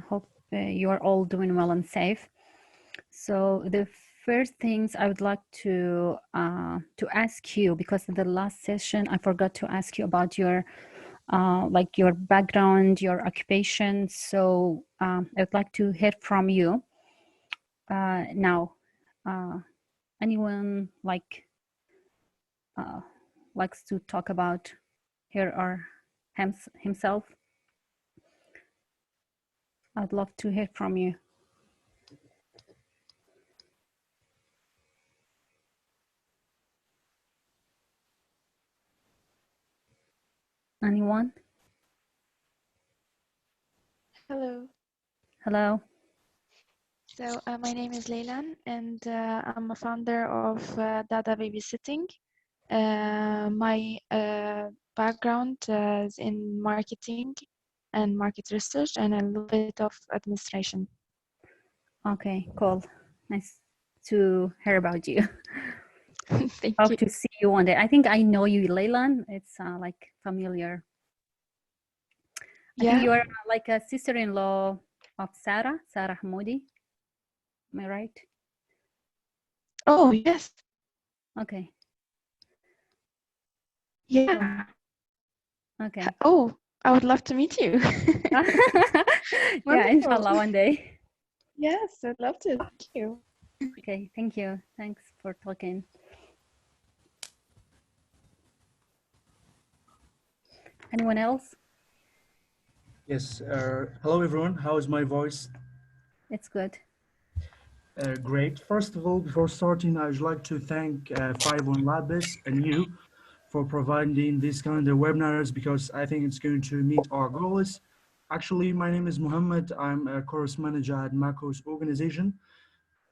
Hope you are all doing well and safe. So the first things I would like to ask you, because in the last session I forgot to ask you about your like your background, your occupation. So I would like to hear from you now. Anyone likes to talk about her or himself? I'd love to hear from you. Anyone? Hello. Hello. So my name is Leylan, and I'm a founder of Dada Babysitting. My background is in marketing and market research and a little bit of administration. Okay, cool. Nice to hear about you. Thank Hope you. to see you one day. I think I know you, Leylan. It's like familiar. I think you are like a sister-in-law of Sarah Hamoudi. Am I right? Oh, yes. Okay. Yeah. Okay. Oh, I would love to meet you. Yeah, inshallah, one day. Yes, I'd love to. Thank you. Okay, thank you. Thanks for talking. Anyone else? Yes. Hello, everyone. How is my voice? It's good. Great. First of all, before starting, I would like to thank 51Labs and you for providing these kind of webinars because I think it's going to meet our goals. Actually, my name is Muhammad. I'm a course manager at Macos organization,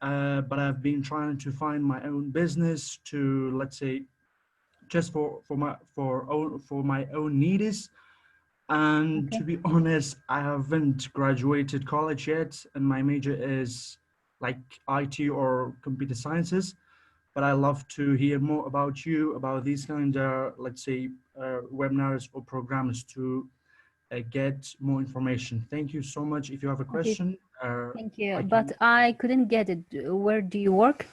but I've been trying to find my own business to, let's say, just for my own needs. And Okay. to be honest, I haven't graduated college yet, and my major is like IT or computer sciences. But I love to hear more about you, about these kind of, let's say, webinars or programs to get more information. Thank you so much. If you have a Okay. question, Thank you. But I couldn't get it. Where do you work?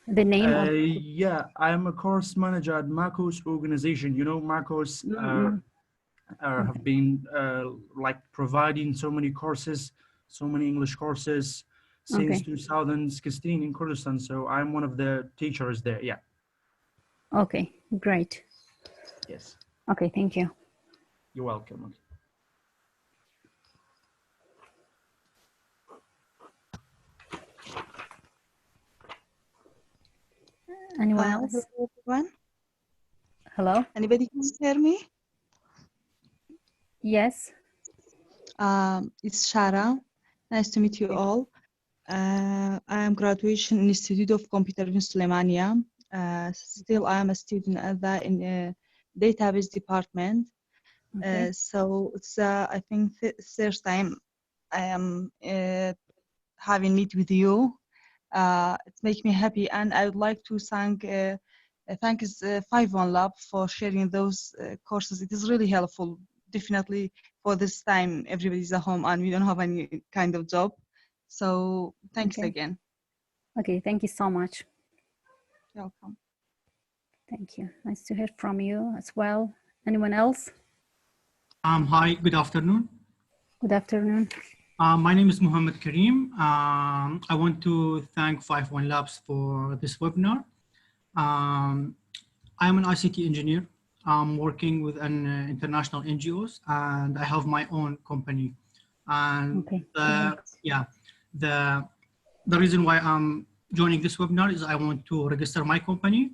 The name of yeah, I'm a course manager at Macos organization. You know, Macos have been like providing so many courses, so many English courses since 2016 in Kurdistan. So I'm one of the teachers there. Yeah. Okay, great. Yes. Okay, thank you. You're welcome. Anyone else? Hello, everyone. Hello? Anybody can hear me? Yes. It's Shara. Nice to meet you all. I am graduation in Institute of Computer in Suleimania. Still, I am a student at the database department. Okay. So it's I think third time I am having meet with you. It makes me happy, and I would like to thank 51Lab for sharing those courses. It is really helpful. Definitely for this time, everybody's at home and we don't have any kind of job. So thanks again. Okay, thank you so much. You're welcome. Thank you. Nice to hear from you as well. Anyone else? Hi, good afternoon. Good afternoon. My name is Muhammad Kareem. I want to thank 51Labs for this webinar. I'm an ICT engineer. I'm working with an international NGOs, and I have my own company. And the reason why I'm joining this webinar is I want to register my company,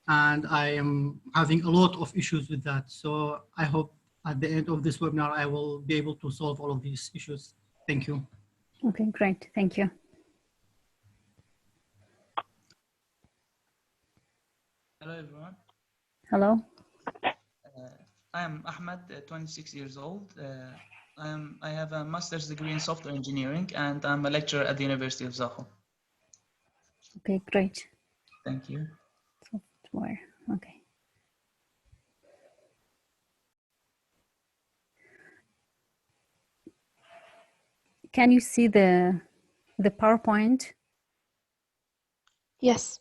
and I am having a lot of issues with that. So I hope at the end of this webinar, I will be able to solve all of these issues. Thank you. Okay, great. Thank you. Hello, everyone. Hello. I am Ahmed, 26 years old. I have a master's degree in software engineering, and I'm a lecturer at the University of Zaho. Okay, great. Thank you. Software. Okay. can you see the PowerPoint? Yes.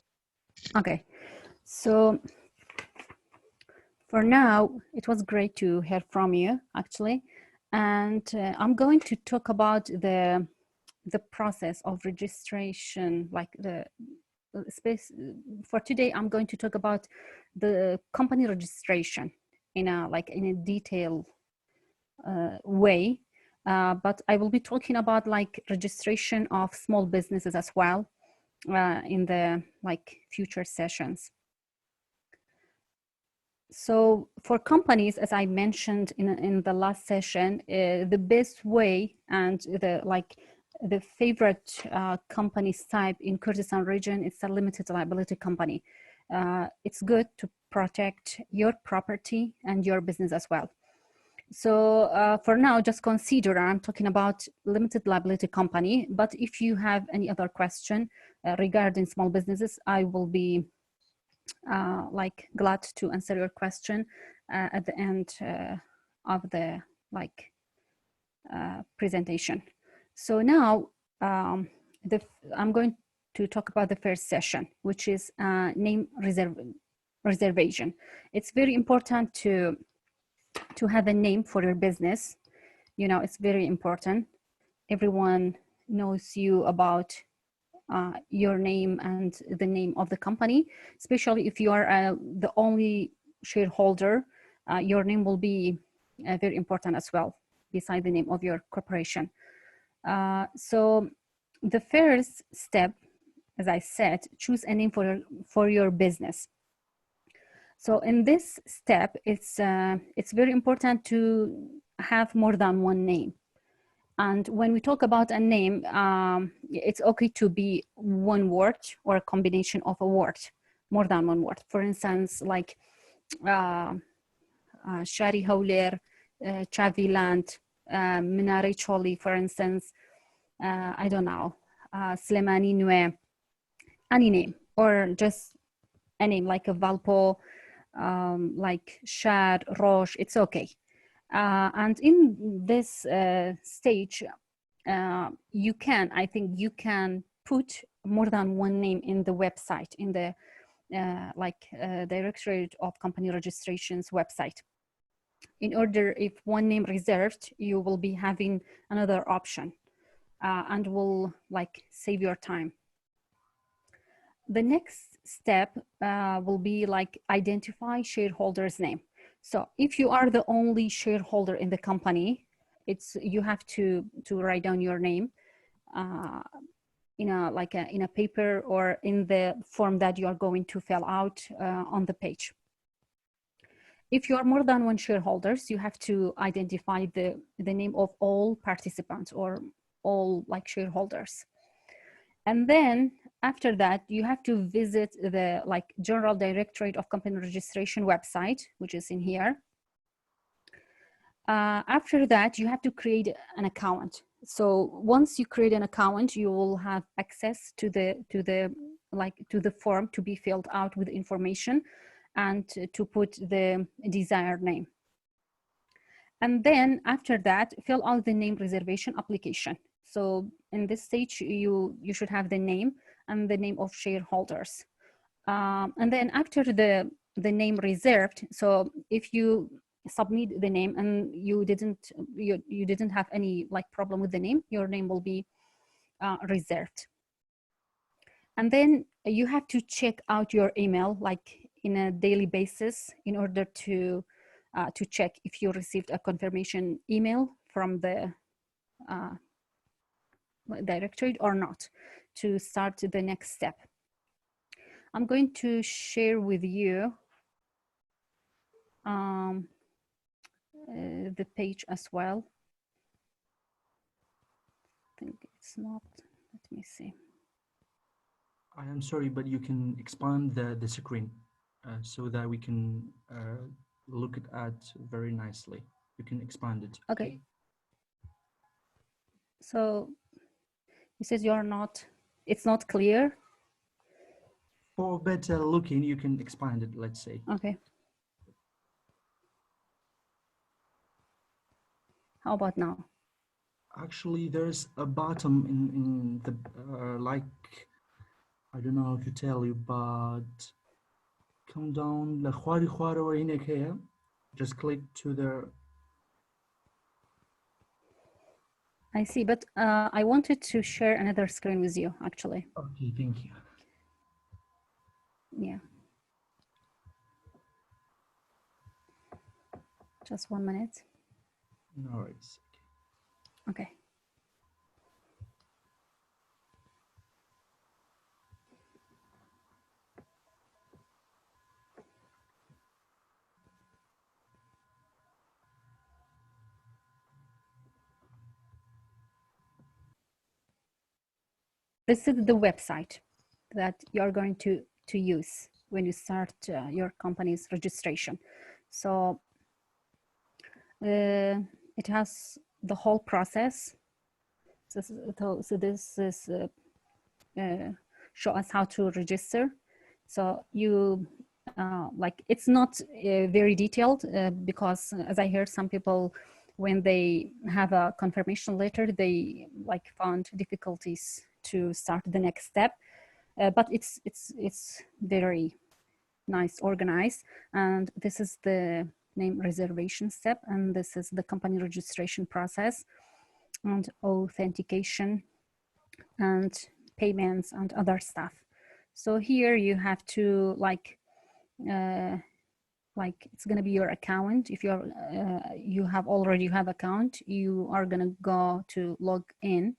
Okay, so for now, it was great to hear from you, actually. And I'm going to talk about the process of registration, like the space. For today, I'm going to talk about the company registration in a detailed way. But I will be talking about like registration of small businesses as well in the future sessions. So for companies, as I mentioned in the last session, the best way and the favorite companies type in Kurdistan region is a limited liability company. It's good to protect your property and your business as well. So for now, just consider I'm talking about limited liability company, but if you have any other question regarding small businesses, I will be glad to answer your question at the end of the presentation. So now I'm going to talk about the first session, which is name reservation. It's very important to have a name for your business. You know, it's very important. Everyone knows you about your name and the name of the company, especially if you are the only shareholder, your name will be very important as well, beside the name of your corporation. So the first step, as I said, choose a name for your business. So in this step, it's very important to have more than one name. And when we talk about a name, it's okay to be one word or a combination of a word, more than one word. For instance, like Shari Hauler, Chaviland, Minare Choli, for instance, I don't know, Slemani Nue, any name, or just a name like a Valpo, like Shad, Roche, it's okay. And in this stage, I think you can put more than one name in the website, in the Directorate of Company Registration's website. In order, if one name reserved, you will be having another option and will save your time. The next step will be identify shareholder's name. So if you are the only shareholder in the company, you have to write down your name in a paper or in the form that you are going to fill out on the page. If you are more than one shareholders, you have to identify the name of all participants or all shareholders. And then after that, you have to visit the General Directorate of Company Registration website, which is in here. After that, you have to create an account. So once you create an account, you will have access to the form to be filled out with information and to put the desired name. And then after that, fill out the name reservation application. So in this stage, you should have the name and the name of shareholders. And then after the name reserved, so if you submit the name and you didn't have any problem with the name, your name will be reserved. And then you have to check out your email in a daily basis in order to check if you received a confirmation email from the directorate or not, to start the next step. I'm going to share with you the page as well. I think it's not, let me see. I am sorry, but you can expand the screen so that we can look at very nicely. You can expand it. Okay. So it says it's not clear. For better looking, you can expand it, let's say. Okay. How about now? Actually, there's a bottom in the like, I don't know how to tell you, but come down لخواري خواري وهناك هي. Just click to the. I see, but I wanted to share another screen with you, actually. Okay, thank you. Yeah. Just 1 minute. No worries. Okay. This is the website that you're going to use when you start your company's registration. So it has the whole process. So this is show us how to register. So you like, it's not very detailed because as I heard some people, when they have a confirmation letter, they like found difficulties to start the next step. But it's very nice, organized. And this is the name reservation step. And this is the company registration process and authentication and payments and other stuff. So here you have to like it's going to be your account. If you're you have account, you are going to go to log in,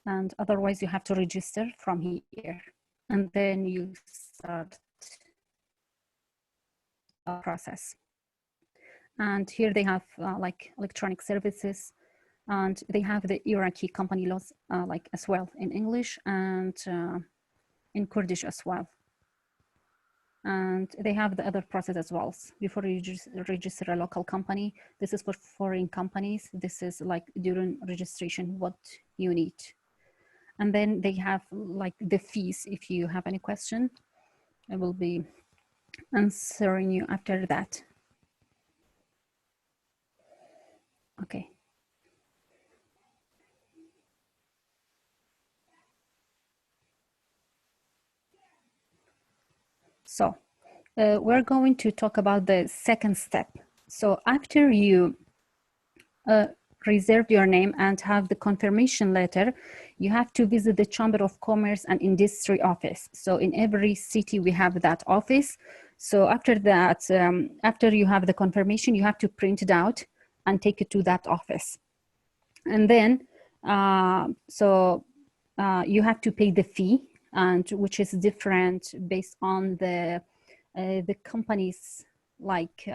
and otherwise you have to register from here, and then you start a process. And here they have like electronic services, and they have the Iraqi company laws like as well in English and in Kurdish as well. And they have the other process as well. Before you just register a local company, this is for foreign companies. This is like during registration, what you need. And then they have like the fees. If you have any question, I will be answering you after that. Okay. So we're going to talk about the second step. So after you reserve your name and have the confirmation letter, you have to visit the Chamber of Commerce and Industry office. So in every city we have that office. So after that, after you have the confirmation, you have to print it out and take it to that office. And then, you have to pay the fee, and which is different based on the company's like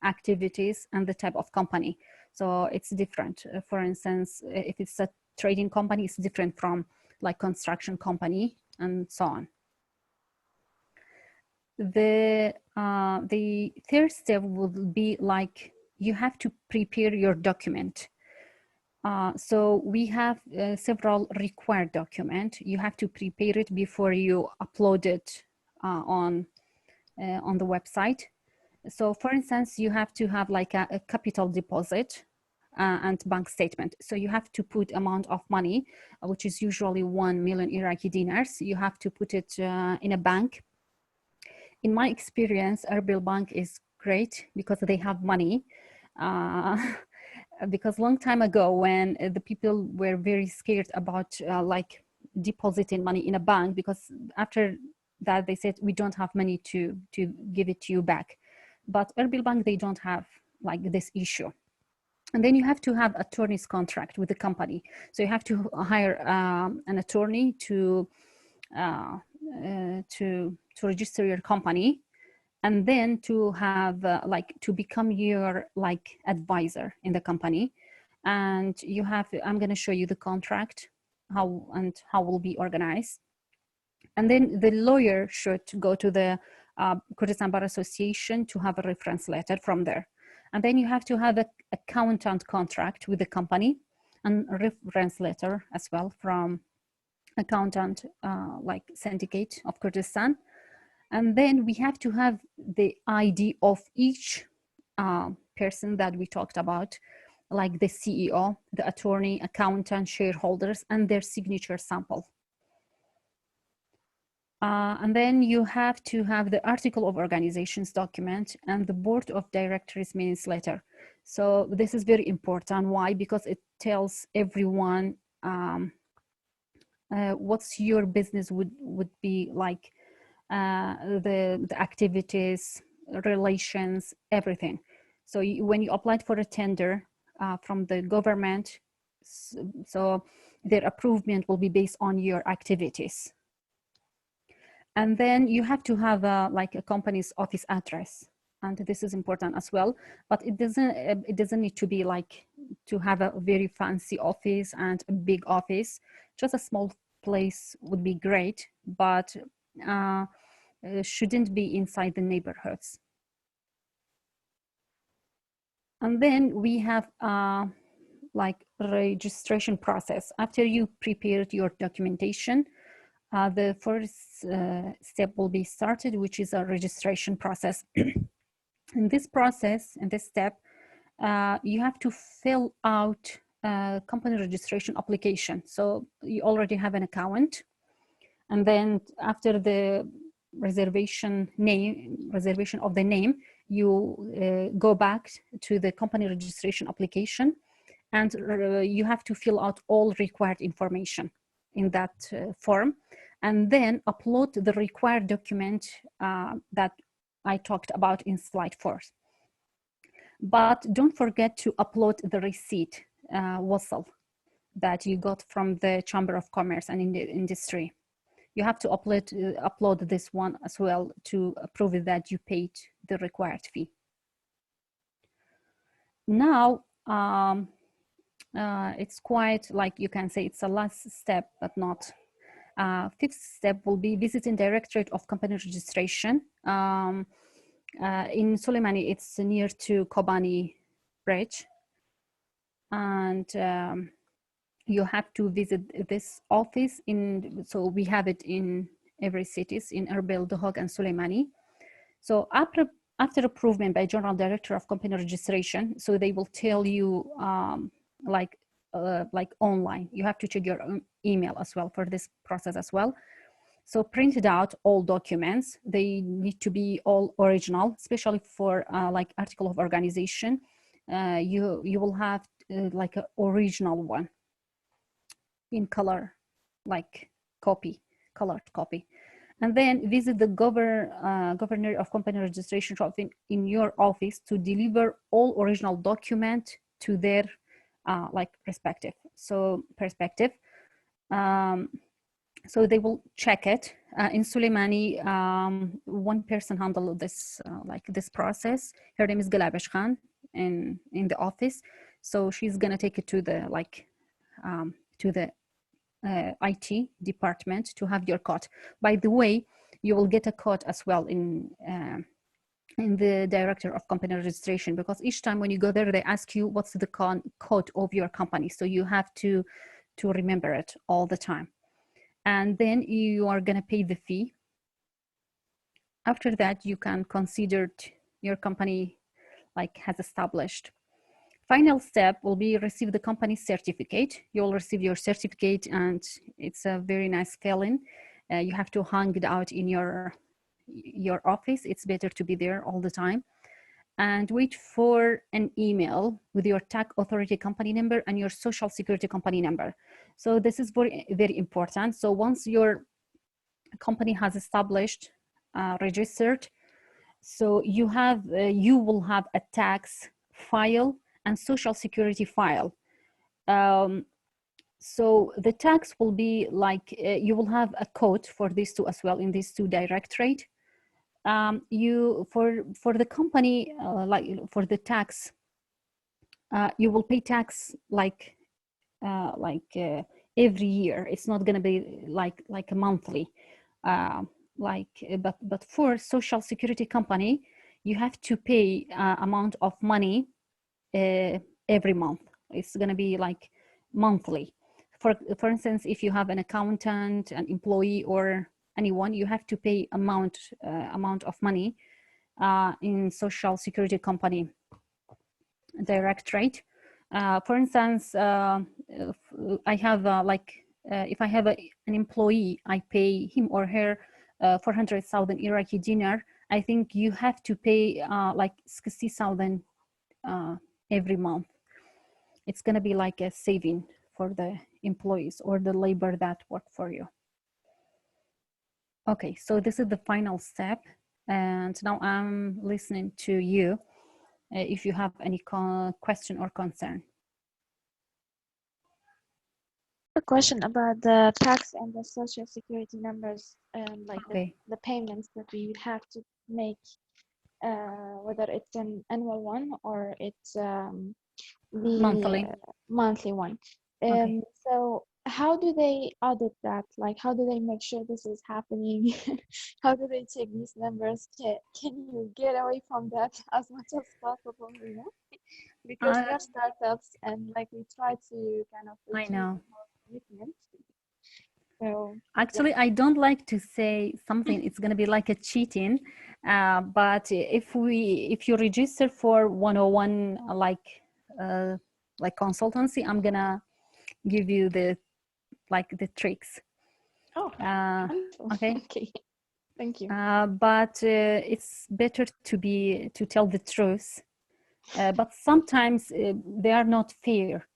activities and the type of company. So it's different. For instance, if it's a trading company, it's different from like construction company and so on. The third step will be like, you have to prepare your document. So we have several required documents. You have to prepare it before you upload it on the website. So for instance, you have to have like a capital deposit and bank statement. So you have to put amount of money, which is usually 1 million Iraqi dinars. You have to put it in a bank. In my experience, Erbil Bank is great because they have money. Because long time ago, when the people were very scared about like depositing money in a bank, because after that they said we don't have money to give it to you back. But Erbil Bank, they don't have like this issue. And then you have to have attorney's contract with the company. So you have to hire an attorney to register your company, and then to have like to become your like advisor in the company. And you have, I'm going to show you the contract, how will be organized. And then the lawyer should go to the Kurdistan Bar Association to have a reference letter from there. And then you have to have an accountant contract with the company and a reference letter as well from accountant like syndicate of Kurdistan. And then we have to have the ID of each person that we talked about. like the CEO, the attorney, accountant, shareholders, and their signature sample. And then you have to have the article of organizations document and the board of directors minutes letter. So this is very important. Why? Because it tells everyone what's your business would be like, the activities, relations, everything. So when you applied for a tender from the government, so their approval will be based on your activities. And then you have to have like a company's office address, and this is important as well. But it doesn't need to be like to have a very fancy office and a big office. Just a small place would be great, but shouldn't be inside the neighborhoods. And then we have like registration process. After you prepared your documentation, the first step will be started, which is a registration process. In this process, in this step, you have to fill out a company registration application. So you already have an account. And then after the reservation of the name, you go back to the company registration application, and you have to fill out all required information in that form, and then upload the required document that I talked about in slide 4. But don't forget to upload the receipt, WASL, that you got from the Chamber of Commerce and Industry. You have to upload this one as well to prove that you paid the required fee. Now, it's quite like, you can say it's a last step, but not. Fifth step will be visiting Directorate of Company Registration. In Soleimani, it's near to Kobani Bridge. And you have to visit this office so we have it in every cities, in Erbil, Duhok, and Soleimani. So after approval by General Director of Company Registration, so they will tell you like online, you have to check your own email as well for this process as well. So printed out all documents, they need to be all original, especially for like article of organization. You will have like an original one in color, like colored copy. And then visit the governor of company registration in your office to deliver all original document to their like perspective. So they will check it. In Soleimani, one person handled this like this process. Her name is Galabesh Khan in the office. So she's gonna take it to the like to the IT department to have your code. By the way, you will get a code as well in the Director of Company Registration, because each time when you go there, they ask you what's the code of your company. So you have to remember it all the time. And then you are gonna pay the fee. After that, you can consider your company like has established. Final step will be receive the company certificate. You'll receive your certificate, and it's a very nice fill-in. You have to hang it out in your office. It's better to be there all the time. And wait for an email with your tax authority company number and your social security company number. So this is very, very important. So once your company has established, registered, so you will have a tax file and social security file. So the tax will be like, you will have a code for these two as well in these two directorate. You for the company, like for the tax, you will pay tax like every year. It's not gonna be like a monthly, but for social security company, you have to pay amount of money every month. It's going to be like monthly. For instance, if you have an accountant, an employee, or anyone, you have to pay amount of money in social security company directorate. For instance, if I have if I have an employee, I pay him or her 400,000 Iraqi dinar. I think you have to pay like 60,000 every month. It's going to be like a saving for the employees or the labor that work for you. Okay, so this is the final step. And now I'm listening to you if you have any question or concern. A question about the tax and the social security numbers, like Okay. the payments that we would have to make, whether it's an annual one or it's the Monthly. monthly one. Okay. So how do they audit that? Like, how do they make sure this is happening? How do they check these numbers? Can you get away from that as much as possible, you know? Because we are startups and like we try to kind of I achieve know. more commitment. So Actually, I don't like to say something. It's going to be like a cheating. But if you register for 101 like consultancy, I'm gonna give you the tricks. oh, Uh, wonderful. okay. Okay, thank you. But it's better to tell the truth. But sometimes they are not fair.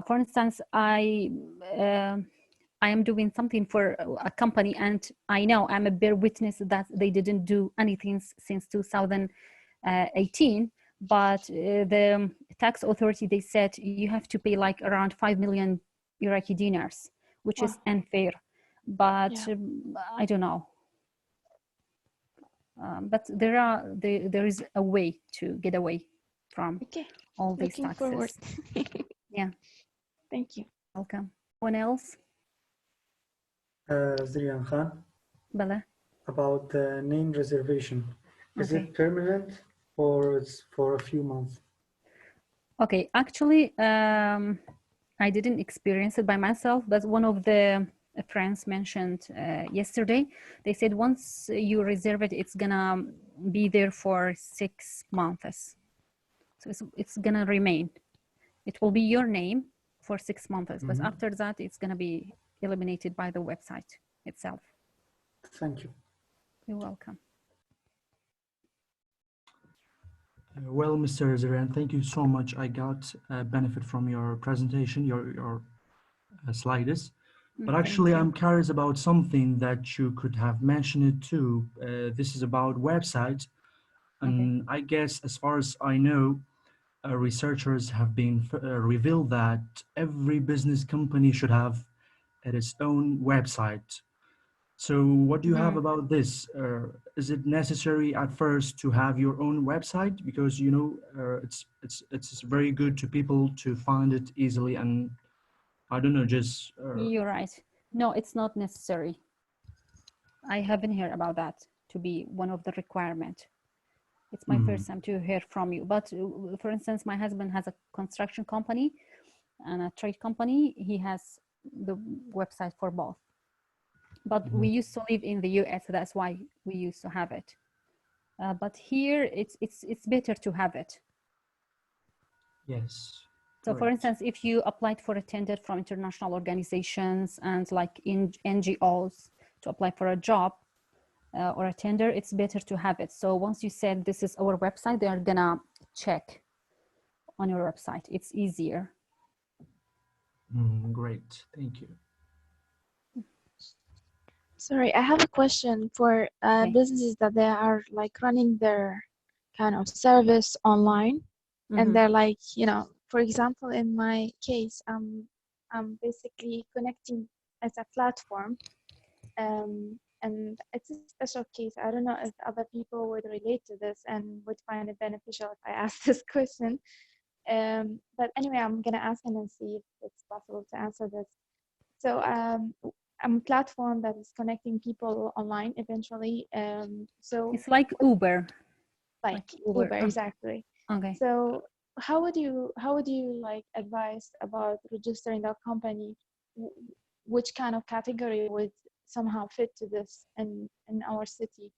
For instance, I am doing something for a company, and I know I'm a bare witness that they didn't do anything since 2018. But the tax authority, they said you have to pay like around 5 million Iraqi dinars, which is unfair. But Yeah. I don't know. But there is a way to get away from Okay, all these looking taxes. forward. Yeah. Thank you. Welcome. Anyone else? Zirian Khan, Bala? about the name reservation. Is Okay. it permanent or it's for a few months? Okay, actually, I didn't experience it by myself, but one of the friends mentioned yesterday, they said once you reserve it, it's gonna be there for 6 months. So it's gonna remain. It will be your name for 6 months, but after that, it's gonna be eliminated by the website itself. Thank you. You're welcome. Well, Mr. Ziran, thank you so much. I got benefit from your presentation, your slides. But actually, I'm curious about something that you could have mentioned it too. This is about website. And I guess, as far as I know, researchers have been revealed that every business company should have its own website. So what do you have about this? Is it necessary at first to have your own website? Because, you know, it's very good to people to find it easily, and I don't know, just... You're right. No, it's not necessary. I haven't heard about that to be one of the requirements. It's my first time to hear from you. But for instance, my husband has a construction company and a trade company. He has the website for both. But we used to live in the US, so that's why we used to have it. But here, it's better to have it. Yes. So for Right. instance, if you applied for a tender from international organizations and like in NGOs to apply for a job or a tender, it's better to have it. So once you said this is our website, they are gonna check on your website. It's easier. Great, thank you. Sorry, I have a question for Okay. businesses that they are like running their kind of service online, and they're like, you know, for example, in my case, I'm basically connecting as a platform, and it's a special case. I don't know if other people would relate to this and would find it beneficial if I ask this question. But anyway, I'm gonna ask and then see if it's possible to answer this. So I'm a platform that is connecting people online eventually. So It's like Uber. like Uber, exactly. Okay. So how would you like advise about registering that company? Which kind of category would somehow fit to this in our city?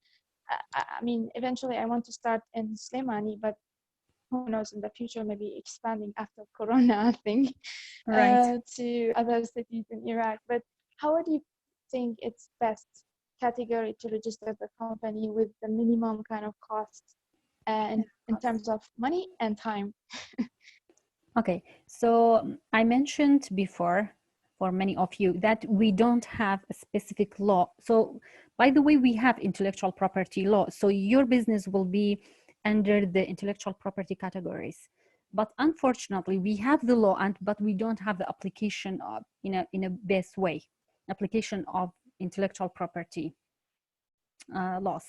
I mean, eventually I want to start in Slimani, but who knows, in the future, maybe expanding after Corona thing Right. to other cities in Iraq. But how would you think it's best category to register the company with the minimum kind of cost in terms of money and time? Okay, so I mentioned before for many of you that we don't have a specific law. So by the way, we have intellectual property law. So your business will be under the intellectual property categories. But unfortunately, we have the law, but we don't have the application of in a best way, application of intellectual property laws.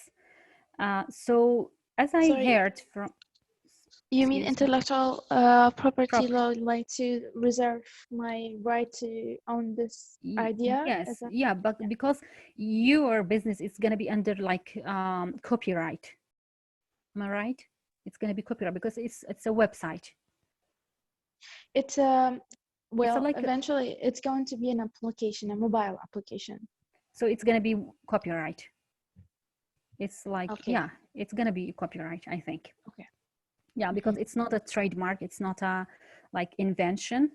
So as I Sorry, heard from, you mean excuse me, intellectual property property. law, like to reserve my right to own this idea? Yes, Is that, yeah, but because your business is going to be under like copyright. Am I right? It's going to be copyright because it's a website. it's It's well, like eventually it's going to be an application, a mobile application. so it's going to be copyright. It's like Okay. yeah, it's going to be copyright, I think. Okay. Yeah, because it's not a trademark. It's not a like invention.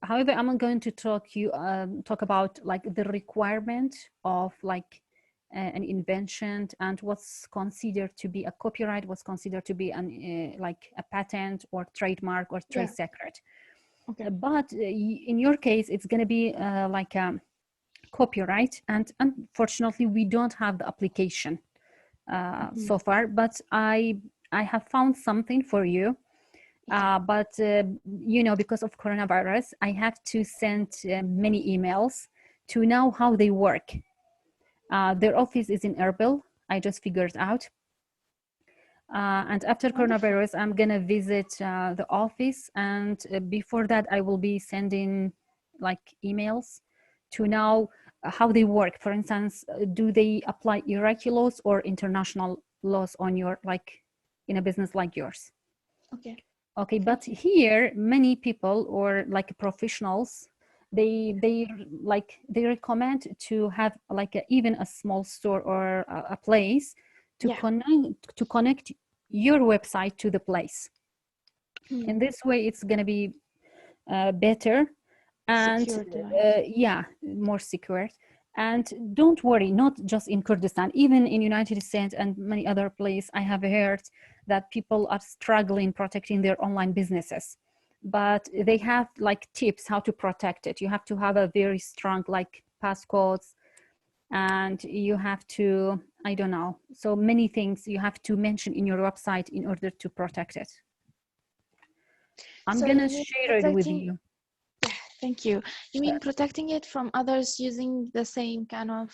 However, I'm going to talk about like the requirement of like an invention and what's considered to be a copyright, what's considered to be an like a patent or trademark or trade secret. Okay. But in your case, it's going to be like a copyright, and unfortunately, we don't have the application so far. But I have found something for you. But you know, because of coronavirus, I have to send many emails to know how they work. Their office is in Erbil. I just figured out. And after coronavirus, I'm gonna visit the office, and before that, I will be sending like emails to know how they work. For instance, do they apply Iraqi laws or international laws on your like in a business like yours? Okay. Okay, but here many people or like professionals, they recommend to have like even a small store or a place to connect your website to the place. In this way, it's gonna be better and yeah, more secure. And don't worry, not just in Kurdistan, even in United States and many other places, I have heard that people are struggling protecting their online businesses. But they have like tips how to protect it. You have to have a very strong like passcodes, and you have to, I don't know, so many things you have to mention in your website in order to protect it. I'm gonna share it with you. Thank you. You mean protecting it from others using the same kind of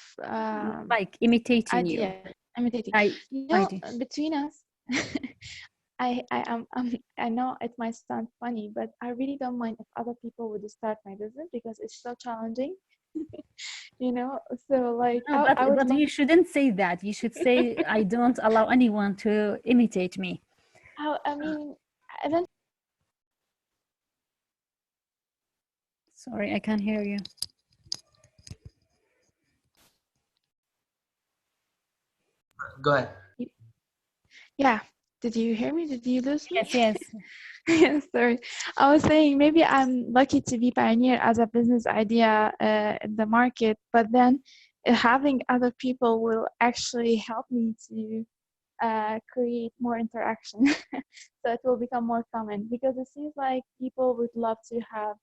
like imitating idea. you. Imitating. You know, between us, I know it might sound funny, but I really don't mind if other people would start my business because it's so challenging. You know, so like no, but you shouldn't say that. You should say I don't allow anyone to imitate me. I mean, eventually. Sorry, I can't hear you. Go ahead. Yeah. Did you hear me? Did you lose me? Yes. Yes. Sorry. I was saying maybe I'm lucky to be pioneer as a business idea in the market, but then having other people will actually help me to create more interaction. So it will become more common because it seems like people would love to have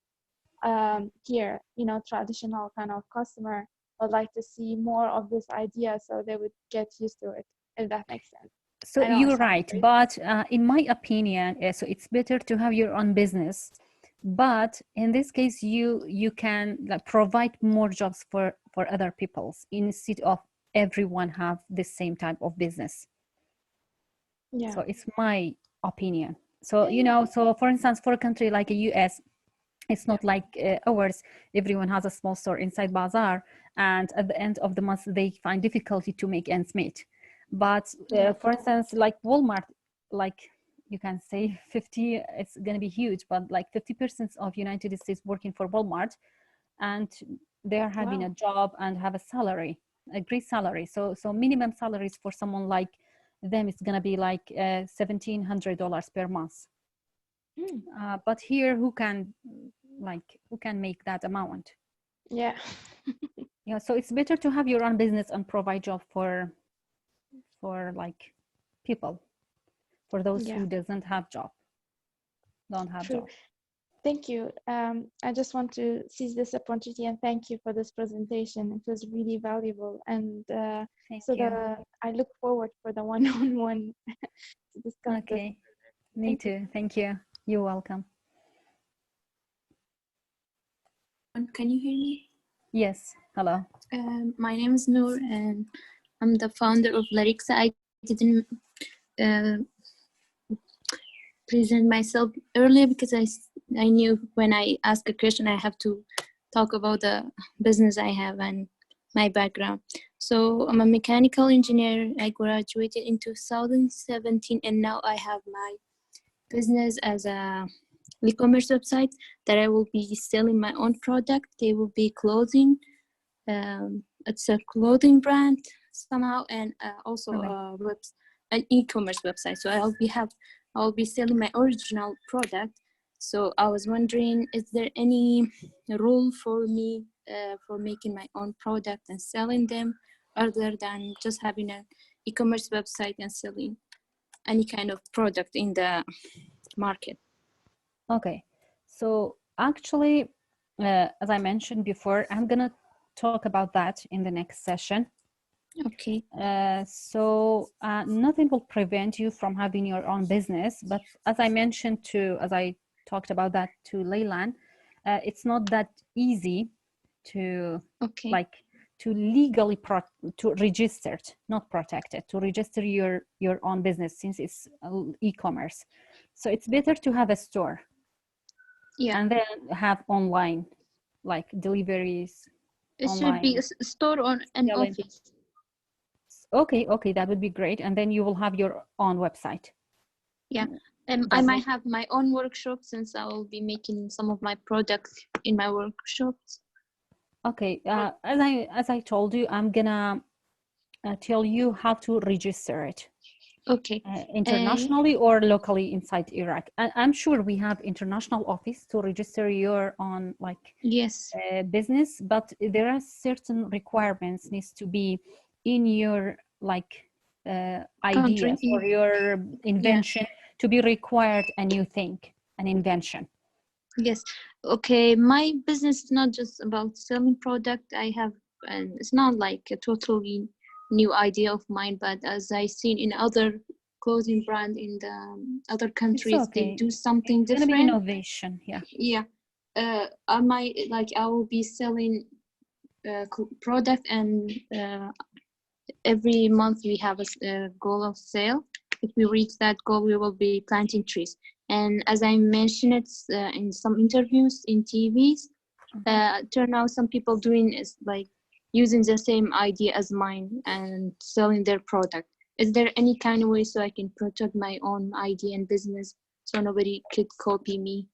here, you know, traditional kind of customer would like to see more of this idea, so they would get used to it, if that makes sense. So you're right, but in my opinion, so it's better to have your own business. But in this case, you can like, provide more jobs for other people instead of everyone have the same type of business. Yeah. So it's my opinion. So you know, so for instance, for a country like the US, it's not like ours. Everyone has a small store inside bazaar, and at the end of the month, they find difficulty to make ends meet. But for instance, like Walmart, like you can say 50, it's going to be huge, but like 50% of United States working for Walmart, and they are having a job and have a salary, a great salary. So minimum salaries for someone like them it's gonna be like $1,700 per month. But here, who can make that amount? Yeah. Yeah, so it's better to have your own business and provide job for like people, for those Yeah. who don't have True. job. Thank you. I just want to seize this opportunity and thank you for this presentation. It was really valuable, and Thank so you. I look forward for the one-on-one to discuss this. Okay, me Thank you. too. Thank you. You're welcome. Can you hear me? Yes. Hello. My name is Noor, and I'm the founder of Larixa. I didn't present myself earlier because I knew when I ask a question, I have to talk about the business I have and my background. So I'm a mechanical engineer. I graduated in 2017, and now I have my business as a e-commerce website that I will be selling my own product. They will be clothing. It's a clothing brand somehow, and also an e-commerce website. So I'll be selling my original product. So I was wondering, is there any rule for me for making my own product and selling them, other than just having an e-commerce website and selling any kind of product in the market? Okay. So actually, as I mentioned before, I'm gonna talk about that in the next session. Okay. So nothing will prevent you from having your own business, but as I talked about that to Leylan, it's not that easy to to legally to register it, not protect it, to register your own business, since it's e-commerce. So it's better to have a store, and then have online, like deliveries. It online. should be a store or an office. Okay, that would be great. And then you will have your own website. Yeah, I might have my own workshop, since I will be making some of my products in my workshops. Okay, as I told you, I'm gonna tell you how to register it. Okay. Internationally or locally inside Iraq. I'm sure we have international office to register your own business, but there are certain requirements needs to be in your idea or your invention to be required a new thing, an invention. Yes. Okay. My business is not just about selling product. And it's not like a totally new idea of mine, but as I seen in other clothing brand in the other countries, they do something different. It's gonna be innovation. Yeah. I will be selling product, and every month we have a goal of sale. If we reach that goal, we will be planting trees. And as I mentioned it in some interviews in TVs, turn out some people doing is like using the same idea as mine and selling their product. Is there any kind of way so I can protect my own idea and business so nobody could copy me?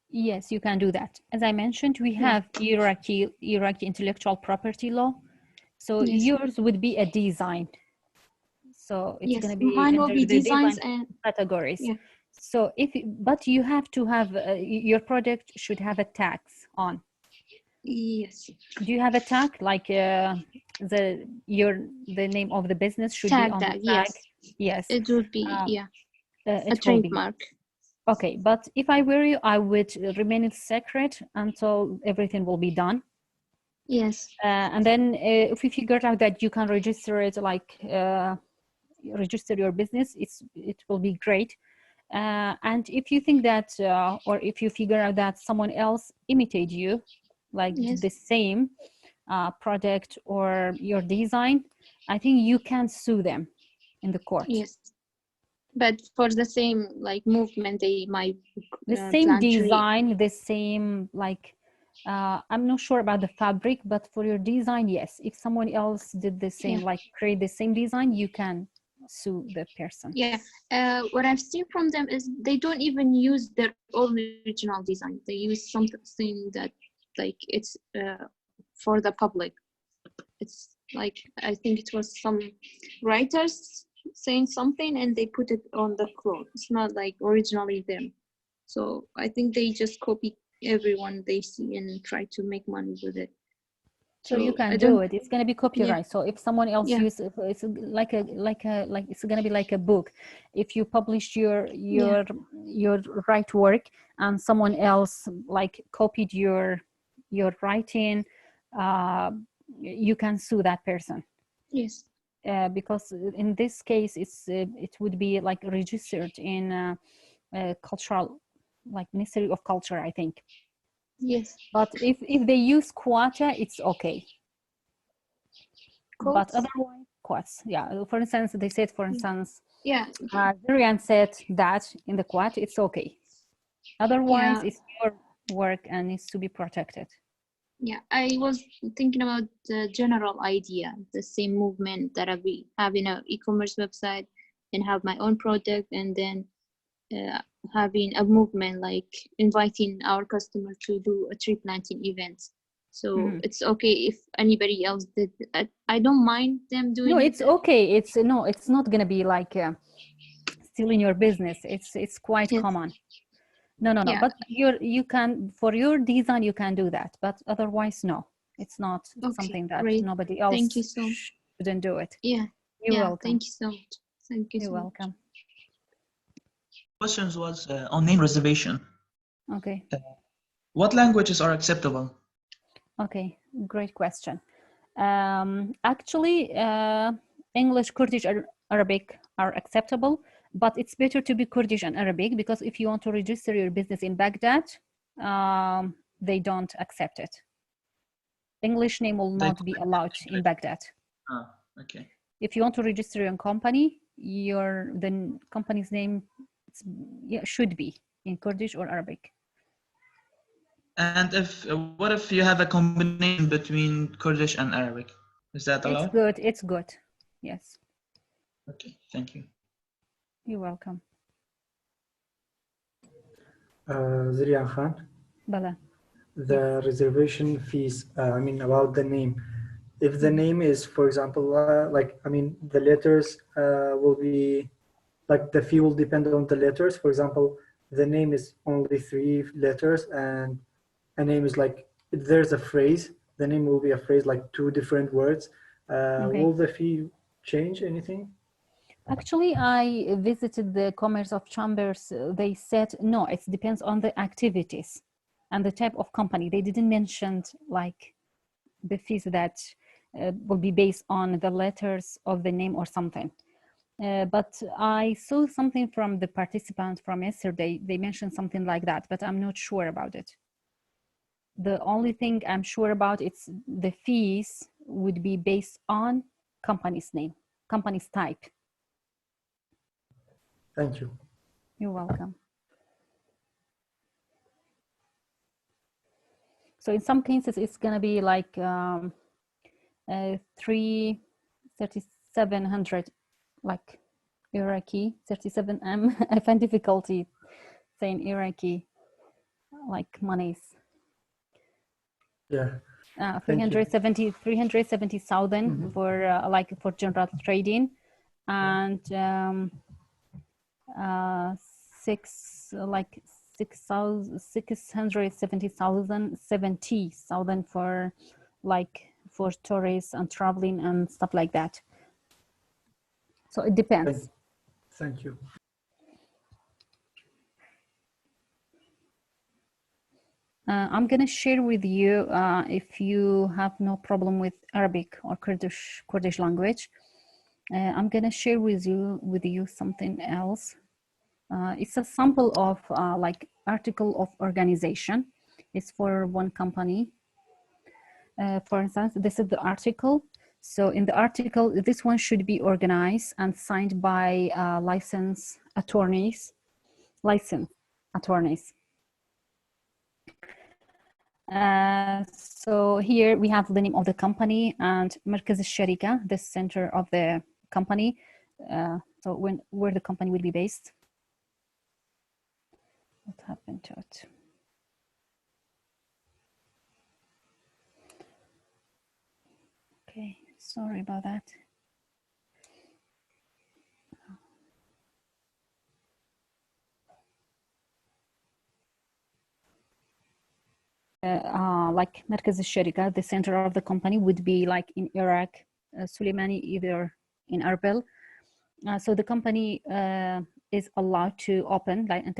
Yes, you can do that. As I mentioned, we have Iraqi intellectual property law. So yours would be a design. So it's going to be mine will under be the designs design and categories. So but you have to have your product should have a tags on. Yes. Do you have a tag, like the name of the business should be on the tag? Yes. It would be a trademark. Okay, but if I were you, I would remain it secret until everything will be done. Yes. And then if you figured out that you can register it, register your business, it will be great. And if you think that, or if you figure out that someone else imitate you, like the same product or your design, I think you can sue them in the court. Yes. But for the same movement, they might the same design, the same I'm not sure about the fabric, but for your design, yes. If someone else did the same, create the same design, you can sue the person. Yeah. What I've seen from them is they don't even use their own original design. They use something that it's for the public. It's I think it was some writers saying something and they put it on the cloth. It's not like originally them. So I think they just copy everyone they see and try to make money with it. So you I can don't. do it. It's going to be copyright. So if someone else Yeah. uses, it's like it's going to be like a book. If you publish your right work and someone else like copied your writing, you can sue that person. Yes. Because in this case, it would be like registered in cultural, like Ministry of Culture, I think. Yes. But if they use quota, it's okay. But Quotes? otherwise, quotes. Yeah. For instance, they said, for instance, Yeah. Zurian said that in the quote, it's okay. Otherwise, Yeah. it's your work and needs to be protected. Yeah, I was thinking about the general idea, the same movement that I'll be having an e-commerce website and have my own product, and then having a movement like inviting our customer to do a tree planting event. So it's okay if anybody else did. I don't mind them doing No, it. it's okay. It's not gonna be like stealing your business. It's quite common. No. Yeah. But you can, for your design, you can do that. But otherwise, no, it's not something that great. nobody else Thank you so much. shouldn't do it. Yeah. You're welcome. Thank you so much. Thank you You're so welcome. much. Questions was on name reservation. Okay. What languages are acceptable? Okay, great question. Actually, English, Kurdish, Arabic are acceptable, but it's better to be Kurdish and Arabic because if you want to register your business in Baghdad, they don't accept it. English name will not be allowed in Baghdad. Okay. If you want to register your company, the company's name should be in Kurdish or Arabic. And what if you have a combination between Kurdish and Arabic? Is that allowed? It's good. It's good. Yes. Okay. Thank you. You're welcome. Zurian Khan, Bala. the reservation fees, I mean, about the name. If the name is, for example, the letters will be, like the fee will depend on the letters. For example, the name is only 3 letters and a name is like, if there's a phrase, the name will be a phrase like 2 different words. Okay. Will the fee change anything? Actually, I visited the Commerce of Chambers. They said, no, it depends on the activities and the type of company. They didn't mention like the fees that will be based on the letters of the name or something. But I saw something from the participant from yesterday. They mentioned something like that, but I'm not sure about it. The only thing I'm sure about is the fees would be based on company's name, company's type. Thank you. You're welcome. So in some cases, it's going to be like 3,700, like Iraqi, 37M. I find difficulty saying Iraqi, like monies. Yeah. 370,000 for like for general trading, and 70,000 for like for tourists and traveling and stuff like that. So it depends. Thank you. I'm gonna share with you if you have no problem with Arabic or Kurdish language. I'm gonna share with you something else. It's a sample of like article of organization. It's for one company. For instance, this is the article. So in the article, this one should be organized and signed by licensed attorneys. So here we have the name of the company and Markaz al-Sharika, the center of the company. So where the company will be based. What happened to it? Okay, sorry about that. like مركز الشركة, the center of the company would be like in Iraq, Suleimani, either in Erbil. So the company is allowed to open, like أن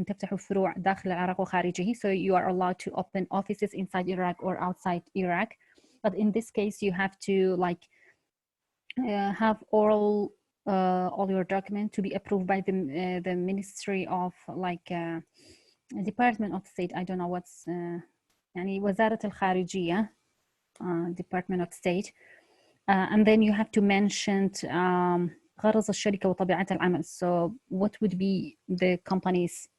تفتحوا فروع داخل العراق وخارجه. So you are allowed to open offices inside Iraq or outside Iraq. But in this case, you have to like have all your document to be approved by the Ministry of like Department of State. I don't know what's يعني وزارة الخارجية, Department of State. And then you have to mention غرض الشركة وطبيعة العمل. So what would be the company's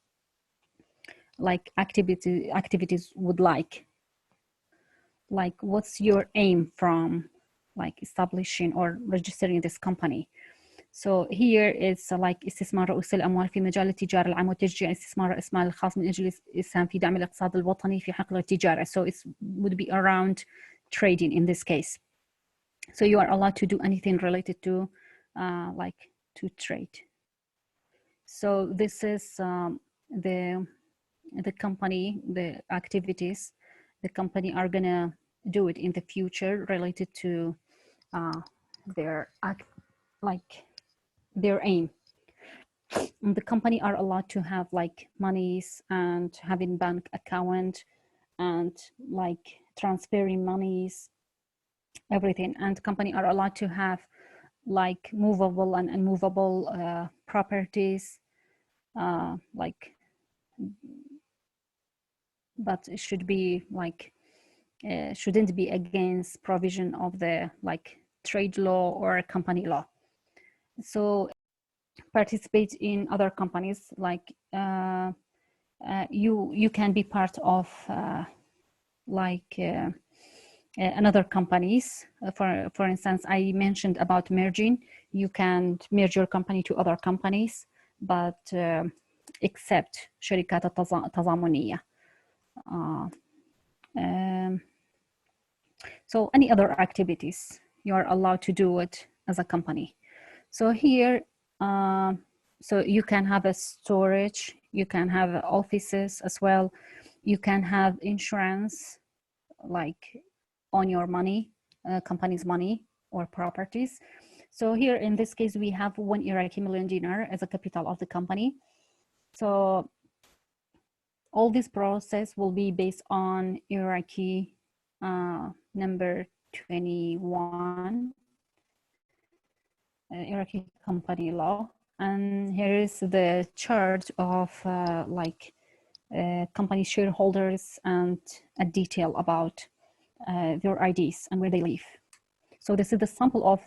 like activities would like what's your aim from like establishing or registering this company. So here it's like استثمار رؤوس الأموال في مجال التجارة العامة وتشجيع استثمار رأس مال الخاص من أجل الإسهام في دعم الاقتصاد الوطني في حقل التجارة. So it would be around trading in this case. So you are allowed to do anything related to like to trade. So this is the company, the activities the company are gonna do it in the future related to their aim. And the company are allowed to have like monies and having bank account and like transferring monies, everything. And company are allowed to have like movable and unmovable properties, like, but it should be like shouldn't be against provision of the like trade law or company law. So participate in other companies, like you can be part of another companies. For instance, I mentioned about merging. You can merge your company to other companies, but except شركات التضامنية. So any other activities, you are allowed to do it as a company. So here, so you can have a storage, you can have offices as well. You can have insurance, like on your money, company's money or properties. So here in this case, we have 1 Iraqi million dinar as a capital of the company. So all this process will be based on Iraqi number 21, Iraqi company law. And here is the chart of company shareholders and a detail about their IDs and where they live. So this is the sample of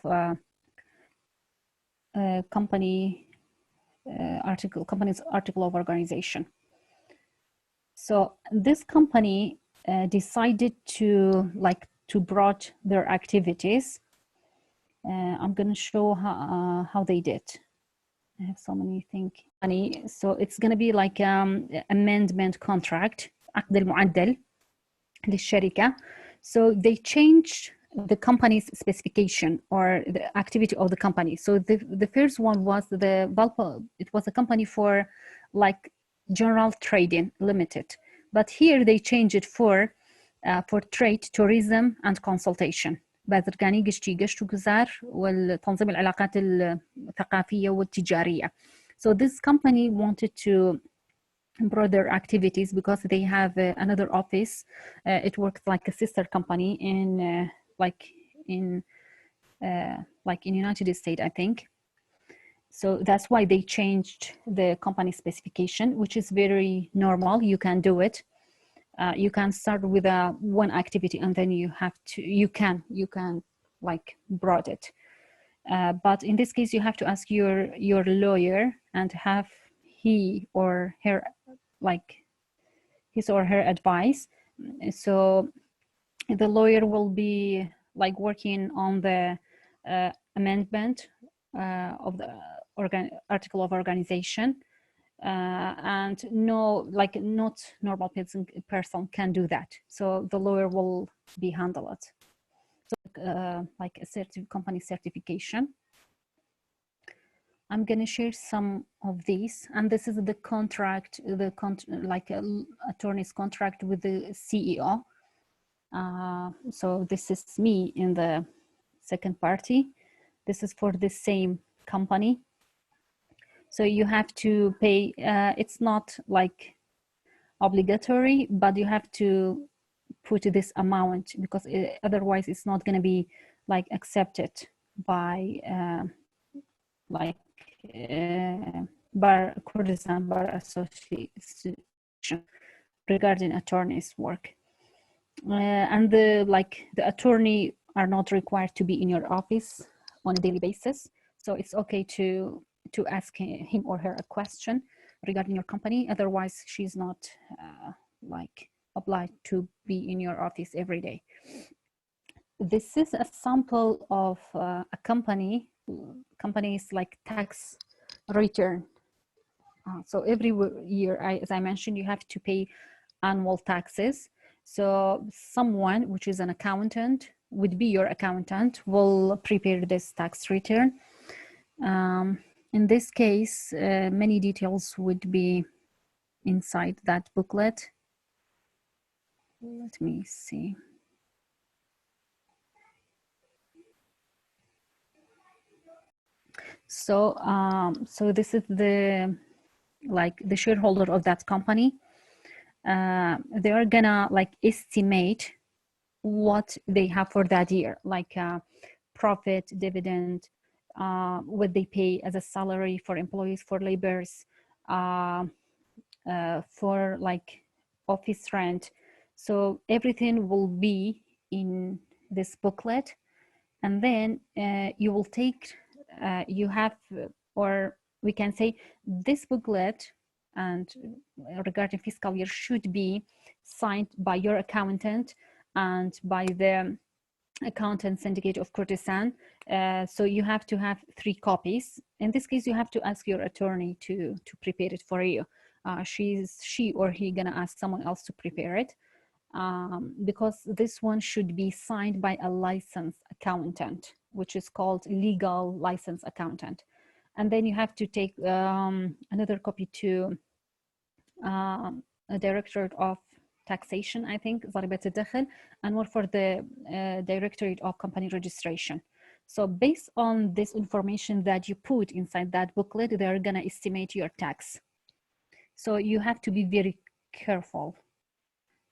company's article of organization. So this company decided to broaden their activities. I'm going to show how they did. I have so many things. So it's going to be like amendment contract, عقد المعدل للشركة. So they changed the company's specification or the activity of the company. So the first one was it was a company for like general trading limited, but here they changed it for trade, tourism and consultation. بازرگانی گشتی گشت و گذار وتنظيم العلاقات الثقافية والتجارية. So this company wanted to broaden their activities because they have another office. It works like a sister company in United States, I think. So that's why they changed the company specification, which is very normal. You can do it. You can start with one activity and then you can like broaden it. But in this case, you have to ask your lawyer and have his or her advice. So the lawyer will be like working on the amendment of the article of organization. And not normal person can do that. So the lawyer will be handle it. So like a company certification. I'm going to share some of these, and this is the contract, like attorney's contract with the CEO. So this is me in the second party. This is for the same company. So you have to pay, it's not like obligatory, but you have to put this amount because otherwise it's not going to be like accepted by Kurdistan Bar Association regarding attorney's work. And the attorney are not required to be in your office on a daily basis. So it's okay to ask him or her a question regarding your company. Otherwise, she's not obliged to be in your office every day. This is a sample of a company's like tax return. So every year, as I mentioned, you have to pay annual taxes. So someone, which is an accountant, would be your accountant, will prepare this tax return. In this case, many details would be inside that booklet. Let me see. So, so this is the shareholder of that company. They are gonna estimate what they have for that year, like profit, dividend, what they pay as a salary for employees, for laborers, for office rent. So everything will be in this booklet, and then you will take, you have, or we can say this booklet and regarding fiscal year should be signed by your accountant and by the Accountant Syndicate of Kurdistan. So you have to have 3 copies. In this case, you have to ask your attorney to prepare it for you. She or he gonna ask someone else to prepare it, because this one should be signed by a licensed accountant, which is called legal licensed accountant. And then you have to take another copy to a Directorate of Taxation, I think, Zaribat al-Dakhil, and one for the Directorate of Company Registration. So based on this information that you put inside that booklet, they're gonna estimate your tax. So you have to be very careful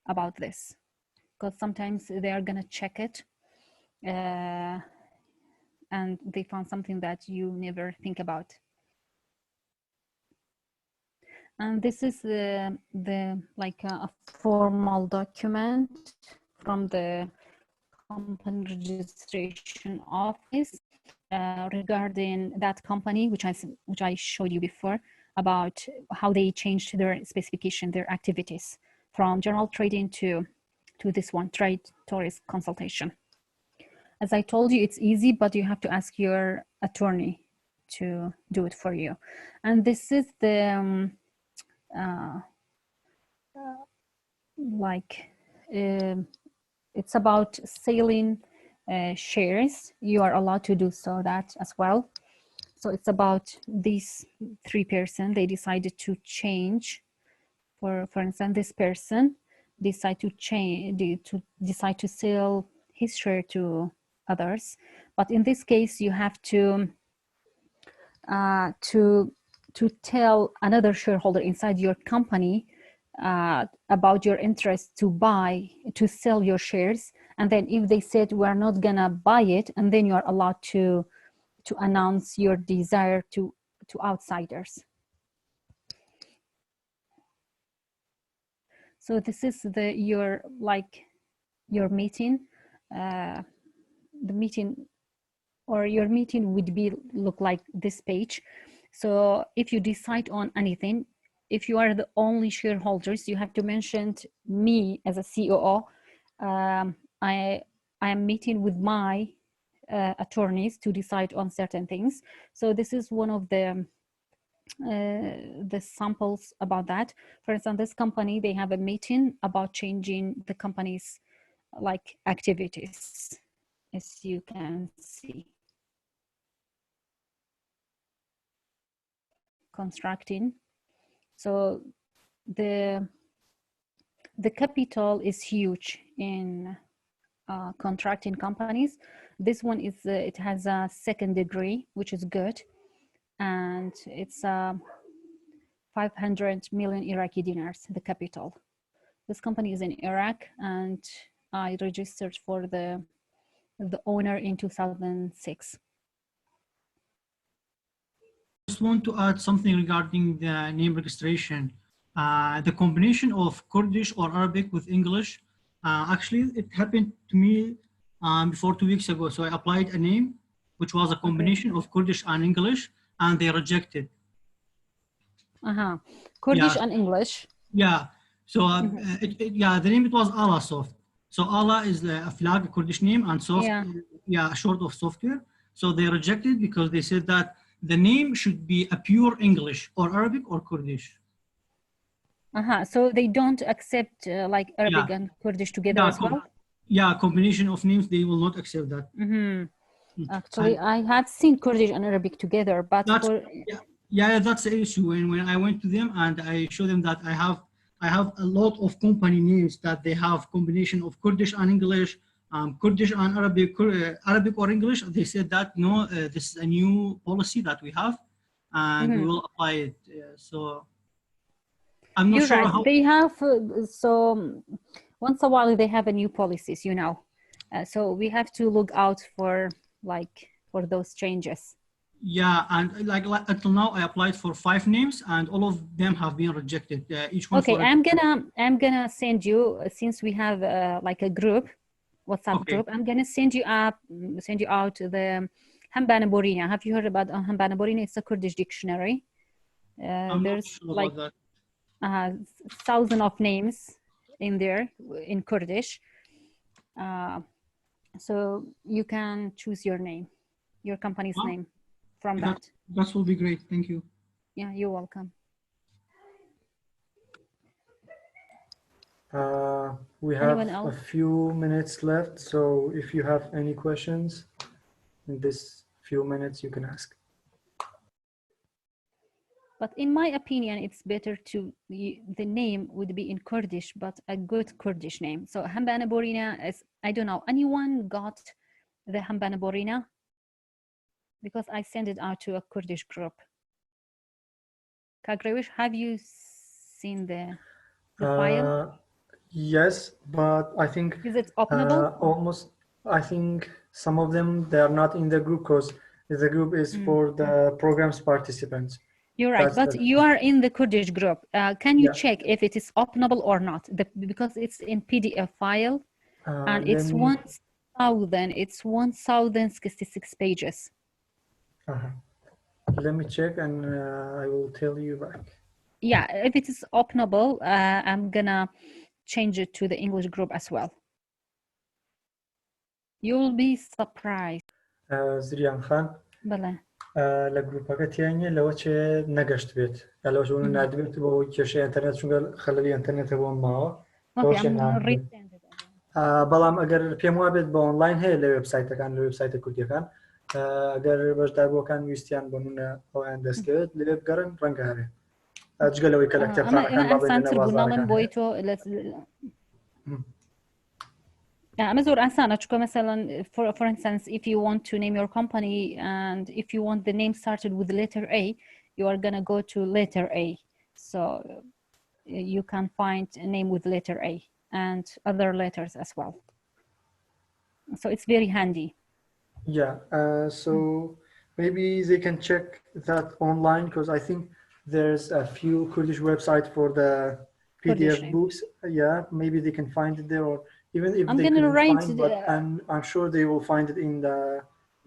about this, because sometimes they are gonna check it and they found something that you never think about. And this is a formal document from the company registration office regarding that company, which I showed you before, about how they changed their specification, their activities from general trading to this one, trade tourist consultation. As I told you, it's easy, but you have to ask your attorney to do it for you. And this is the it's about selling shares. You are allowed to do so that as well. So it's about these 3 persons. They decided to change. For instance, this person decide to decide to sell his share to others. But in this case, you have to tell another shareholder inside your company about your interest to sell your shares. And then if they said we're not gonna buy it, and then you are allowed to announce your desire to outsiders. So this is your meeting. The meeting, or your meeting would look like this page. So if you decide on anything, if you are the only shareholders, you have to mention me as a COO. I am meeting with my attorneys to decide on certain things. So this is one of the samples about that. For instance, this company, they have a meeting about changing the company's activities, as you can see. constructing. So the capital is huge in contracting companies. This one is it has a second degree, which is good, and it's 500 million Iraqi dinars, the capital. This company is in Iraq, and I registered for the owner in 2006. Just want to add something regarding the name registration. The combination of Kurdish or Arabic with English, actually it happened to me before 2 weeks ago. So I applied a name which was a combination of Kurdish and English, and they rejected. Kurdish Yeah. and English. Yeah. So the name it was Allah Soft. So Allah is a flag, a Kurdish name, and soft, short of software. So they rejected because they said that the name should be a pure English or Arabic or Kurdish. So they don't accept like Arabic and Kurdish together as well? Yeah, combination of names, they will not accept that. Actually, I have seen Kurdish and Arabic together, but that's the issue. When I went to them and I showed them that I have a lot of company names that they have combination of Kurdish and English, Kurdish and Arabic, Arabic or English. They said that no, this is a new policy that we have, and we will apply it. So I'm not You're sure right. how They have so once a while they have a new policies, you know. So we have to look out for those changes. Yeah, and like until now, I applied for 5 names, and all of them have been rejected. Each one. Okay, I'm gonna send you, since we have like a group, WhatsApp group. I'm gonna send you out the Hambana Borina. Have you heard about Hambana Borina? It's a Kurdish dictionary. There's sure like 1,000 of names in there in Kurdish. So you can choose your name, your company's name from that. That will be great. Thank you. Yeah, you're welcome. We have a few minutes left, so if you have any questions in this few minutes, you can ask. But in my opinion, it's better the name would be in Kurdish, but a good Kurdish name. So Hambana Borina is, I don't know, anyone got the Hambana Borina? Because I sent it out to a Kurdish group. Kagrewish, have you seen the file? Yes, but I think is it openable? Almost. I think some of them, they are not in the group because the group is for the program's participants. You're right, but you are in the Kurdish group. Can you check if it is openable or not? Because it's in PDF file, and it's 1,066 pages. Let me check, and I will tell you back. Yeah, if it is openable, I'm gonna change it to the English group as well. You'll be surprised. Zriyan Khan. Bala. لجروبك تياني لو شيء نجشت بيت لو شو نادبت بو كشيء إنترنت شو خلالي إنترنت هو معه بلام أجر في موابد بأونلاين هي الويب سايت كان الويب سايت كودي كان أجر باش دابو كان يستيان بنونا أو عندسكت ليب قرن رنج هذا أجل لو يكلكتر أنا أسانسر بنالم بويتو Amazon Asana, for instance, if you want to name your company and if you want the name started with the letter A, you are going to go to letter A. So you can find a name with letter A and other letters as well. So it's very handy. Yeah, so maybe they can check that online because I think there's a few Kurdish websites for the PDF books. Yeah, maybe they can find it there, or even if they couldn't find, but I'm sure they will find it in the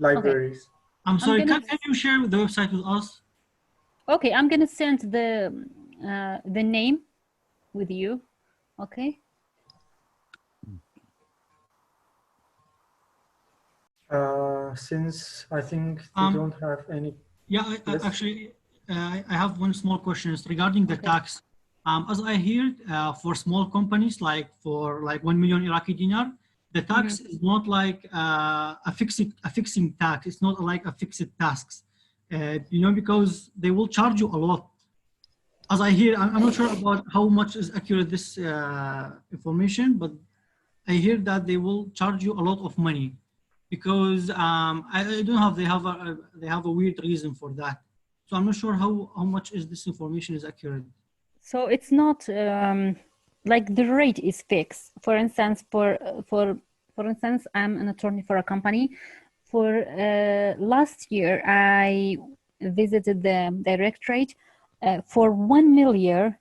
libraries. Okay. I'm sorry, can you share the website with us? Okay, I'm gonna send the name with you. Okay. Since I think they don't have any. Yeah, actually, I have one small question regarding the tax. As I heard, for small companies, like for 1 million Iraqi dinar, the tax is not like a fixing tax. It's not like a fixed tax. you know, because they will charge you a lot. As I hear, I'm not sure about how much is accurate this information, but I hear that they will charge you a lot of money because I don't have, they have a weird reason for that. So I'm not sure how much is this information is accurate. So it's not like the rate is fixed. For instance, for instance, I'm an attorney for a company. For last year, I visited the directorate. For 1 million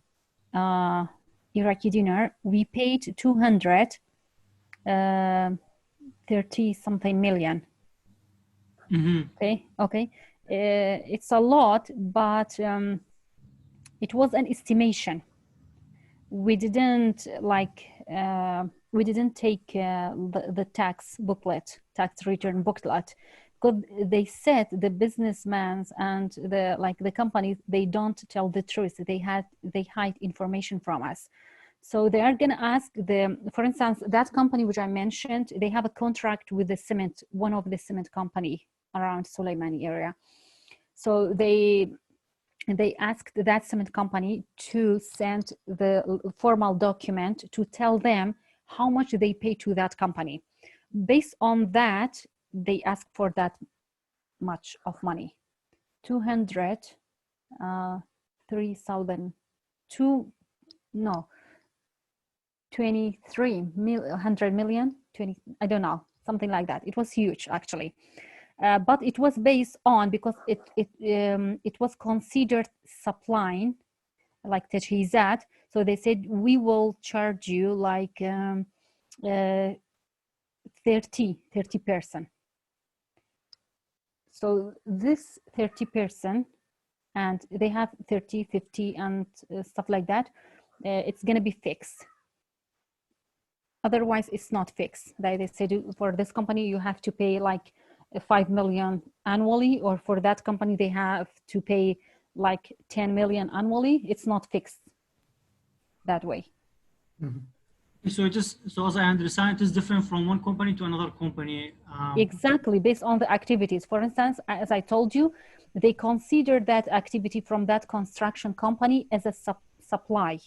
Iraqi dinar, we paid 230 something million. Mm-hmm. Okay. It's a lot, but it was an estimation. We didn't we didn't take the tax booklet, tax return booklet, because they said the businessmen and the companies, they don't tell the truth. They hide information from us. So they are gonna ask for instance, that company which I mentioned, they have a contract with the cement, one of the cement company around Soleimani area. So they asked that cement company to send the formal document to tell them how much they pay to that company. Based on that, they asked for that much of money, 2300 million, 20, I don't know, something like that. It was huge actually. But it was based on, because it was considered supplying like تجهيزات. So they said we will charge you like 30%. So this 30%, and they have 30, 50 and stuff like that, it's going to be fixed. Otherwise, it's not fixed. They said for this company, you have to pay like 5 million annually, or for that company, they have to pay like 10 million annually. It's not fixed that way. Mm-hmm. So as I understand, it is different from one company to another company. Exactly, based on the activities. For instance, as I told you, they consider that activity from that construction company as a supply,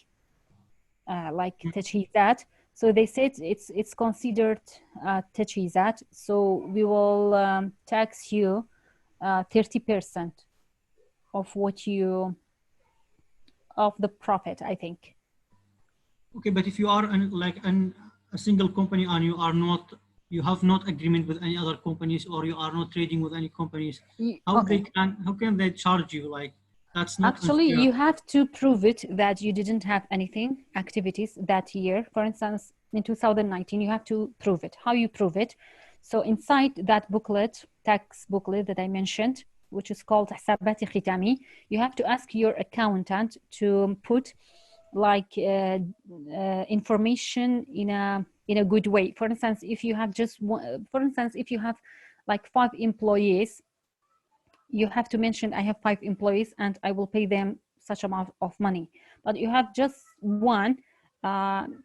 like تجهيزات. So they said it's considered تجهيزات. So we will tax you 30% of of the profit, I think. Okay, but if you are a single company and you have not agreement with any other companies, or you are not trading with any companies, how can they charge you? Like, that's not actually unfair. You have to prove it that you didn't have anything activities that year. For instance, in 2019, you have to prove it. How you prove it? So inside that booklet, tax booklet that I mentioned, which is called حسابات ختامي, you have to ask your accountant to put like information in a good way. For instance, if you have just one, for instance, if you have like 5 employees, you have to mention I have 5 employees and I will pay them such amount of money. But you have just one,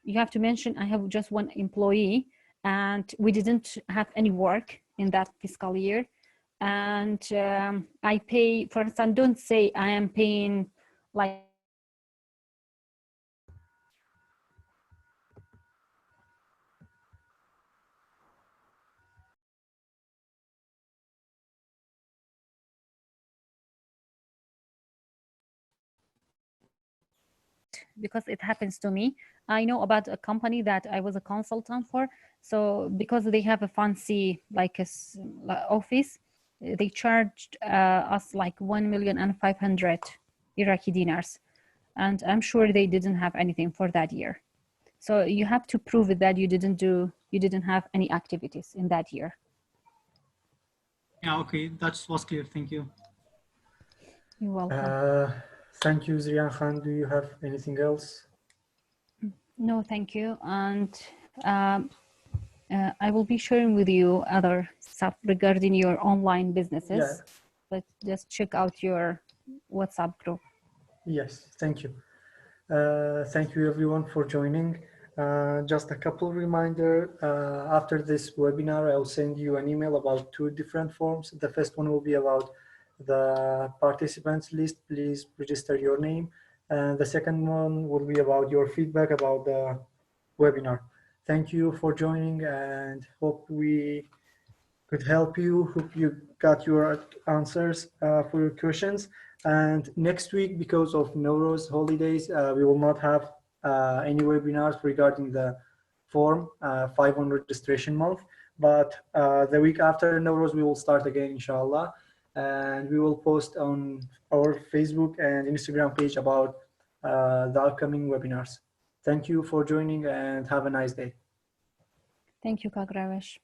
you have to mention I have just 1 employee and we didn't have any work in that fiscal year. And I pay, for instance, don't say I am paying like because it happens to me. I know about a company that I was a consultant for. So because they have a fancy like office, they charged us like 1,500,000 Iraqi dinars. And I'm sure they didn't have anything for that year. So you have to prove that you didn't have any activities in that year. Yeah, okay, that was clear. Thank you. You're welcome. Thank you, Zrian Khan. Do you have anything else? No, thank you. And I will be sharing with you other stuff regarding your online businesses. Yeah. But just check out your WhatsApp group. Yes, thank you. Thank you everyone for joining. Just a couple reminder, after this webinar, I'll send you an email about 2 different forms. The first one will be about the participants list, please register your name. And the second one will be about your feedback about the webinar. Thank you for joining and hope we could help you. Hope you got your answers for your questions. And next week, because of Nowruz holidays, we will not have any webinars regarding the form 5 on registration month. But the week after Nowruz, we will start again, inshallah. And we will post on our Facebook and Instagram page about the upcoming webinars. Thank you for joining and have a nice day. Thank you, Kak Ravesh.